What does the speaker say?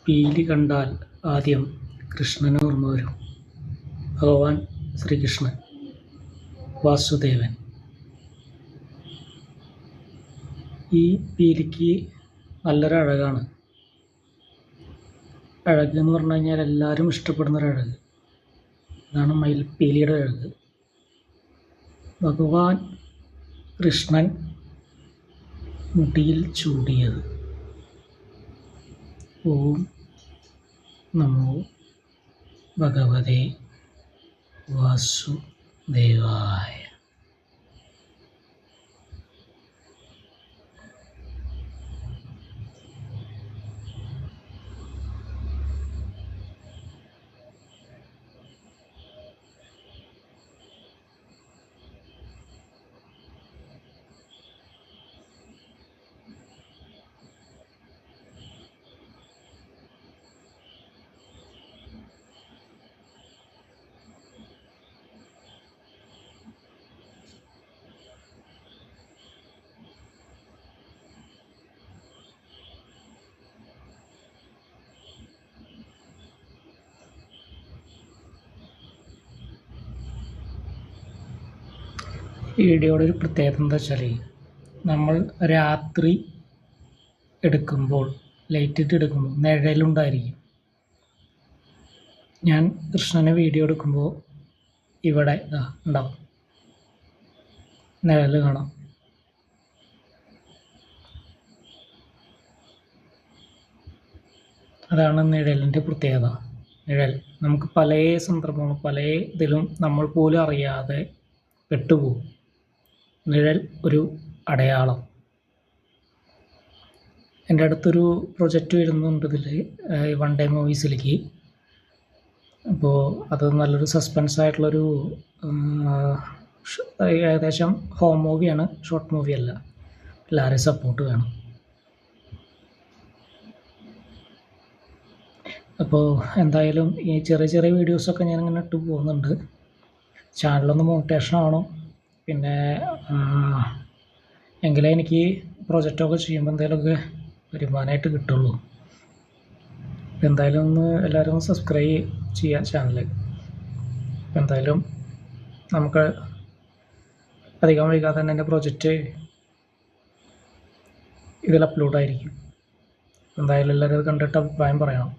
പീലി കണ്ടാൽ ആദ്യം കൃഷ്ണൻ ഓർമ്മ വരും. ഭഗവാൻ ശ്രീകൃഷ്ണൻ, വാസുദേവൻ. ഈ പീലിക്ക് നല്ലൊരു അഴകാണ്. അഴക് എന്ന് പറഞ്ഞു കഴിഞ്ഞാൽ എല്ലാവരും ഇഷ്ടപ്പെടുന്നൊരഴക്. ഇതാണ് പീലിയുടെ അഴക്. ഭഗവാൻ കൃഷ്ണൻ മുടിയിൽ ചൂടിയത്. ഓം നമോ ഭഗവതേ വാസുദേവായ. ഈ വീഡിയോയുടെ ഒരു പ്രത്യേകത എന്താ വെച്ചാൽ, നമ്മൾ രാത്രി എടുക്കുമ്പോൾ ലൈറ്റിട്ട് എടുക്കുമ്പോൾ നിഴലുണ്ടായിരിക്കും. ഞാൻ കൃഷ്ണനെ വീഡിയോ എടുക്കുമ്പോൾ ഇവിടെ ഉണ്ടാവും, നിഴൽ കാണാം. അതാണ് നിഴലിൻ്റെ പ്രത്യേകത. നിഴൽ നമുക്ക് പല സന്ദർഭങ്ങളും പല ഇതിലും നമ്മൾ പോലും അറിയാതെ പെട്ടുപോകും. നിഴൽ ഒരു അടയാളം. എൻ്റെ അടുത്തൊരു പ്രൊജക്റ്റ് വരുന്നുണ്ട് ഇതിൽ, വൺ ഡേ മൂവീസിലേക്ക്. അപ്പോൾ അത് നല്ലൊരു സസ്പെൻസ് ആയിട്ടുള്ളൊരു ഏകദേശം ഹോം മൂവിയാണ്, ഷോർട്ട് മൂവിയല്ല. എല്ലാവരെയും സപ്പോർട്ട് വേണം. അപ്പോൾ എന്തായാലും ഈ ചെറിയ ചെറിയ വീഡിയോസൊക്കെ ഞാനിങ്ങനെ ഇട്ട് പോകുന്നുണ്ട്. ചാനലൊന്ന് മോണിറ്റേഷൻ ആവണം. പിന്നെ എങ്കിലേ എനിക്ക് പ്രൊജക്റ്റൊക്കെ ചെയ്യുമ്പോൾ എന്തെങ്കിലുമൊക്കെ വരുമാനമായിട്ട് കിട്ടുള്ളൂ. എന്തായാലും എല്ലാവരും ഒന്ന് സബ്സ്ക്രൈബ് ചെയ്യുക ചാനൽ. എന്തായാലും നമുക്ക് അധികം വൈകാതെ തന്നെ എൻ്റെ പ്രൊജക്റ്റ് ഇതിൽ അപ്ലോഡായിരിക്കും. എന്തായാലും എല്ലാവരും അത് കണ്ടിട്ട് അഭിപ്രായം പറയണം.